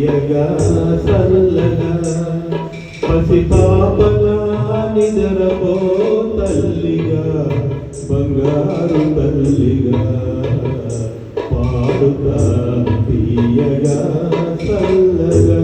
తీయగా చల్లగా పసిపాపగా నిద్రపో తల్లిగా బంగారు తల్లిగా పాడుతా తీయగా చల్లగా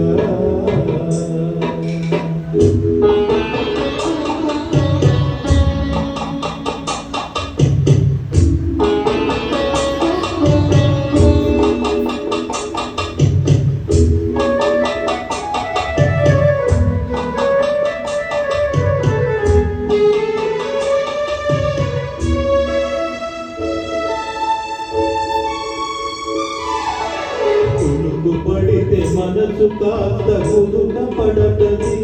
పడితే మనసు కాస్త కుదుట పడతది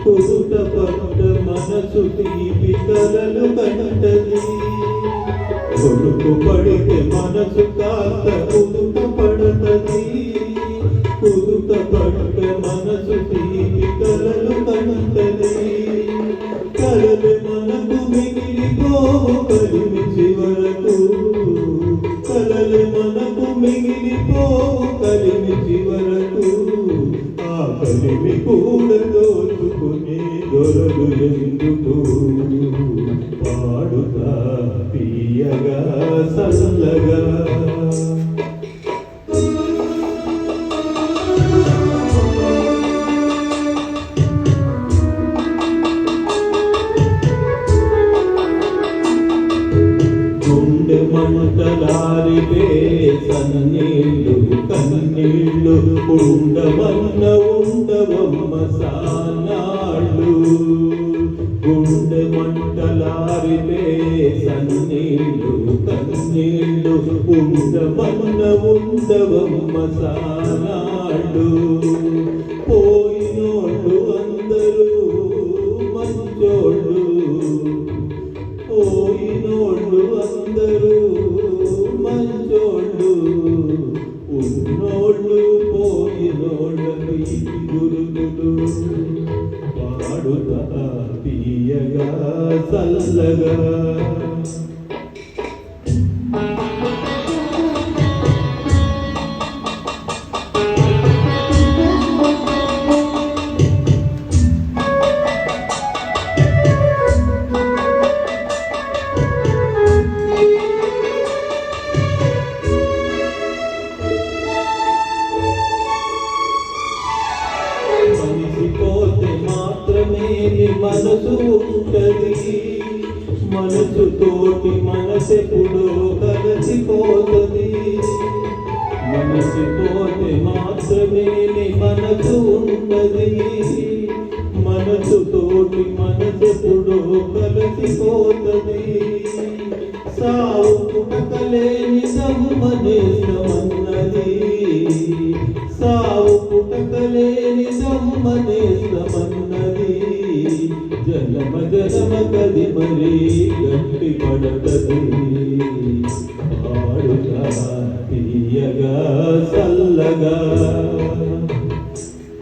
కుదుట పడ్డ మనసు తీపి కలలు కంటది కొడుకు పడితే మనసు కాస్త కుదుట పడతది కుదుట పడ్డ మనసు తీపి కలలు కంటది కలలు మనకు మిగిలిపోవు కలిమి చివరకు కలలు మనకు మిగిలిపోవు కలిమి చివరకు ఆ కలిమి కూడా దోచుకుని దొరలు ఎందుకు పాడుతా తీయగా చల్లగా మంటలారిపే సన్నీళ్ళు కన్నీళ్ళు ఉండవన్న ఉండవమ్మ సానాళ్ళు గుండె మంటలారిపే సన్నీళ్ళు కన్నీళ్ళు ఉండవన్న ఉండవమ్మ సానాళ్ళు పోయినోళ్ళు అందరూ మంచోళ్ళు పోయినోళ్ళు అందరూ మంచోళ్ళు ఉన్నోళ్ళు పోయినోళ్ళకు ఈ గురుతులు పాడుతా తీయగా చల్లగా మనసు ఉంటది మనసు తోటి మనసెప్పుడో కలిసిపోతుంది మనసిపోతే మాత్రమే మనసు ఉంటది మనసు తోటి మనసెప్పుడో కలిసిపోతుంది సావు పుటకలేని సమ్మనేస్తమన్నది సావు పుటకలేని సమ్మనేస్తమన్నది జన్మ జన్మ కది మరీ గట్టి పడతది పాడుగా తీయగా చల్లగా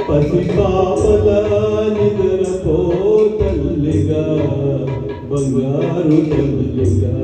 పసిపాపలా నిద్రపో తల్లిగా బంగారు తల్లిగా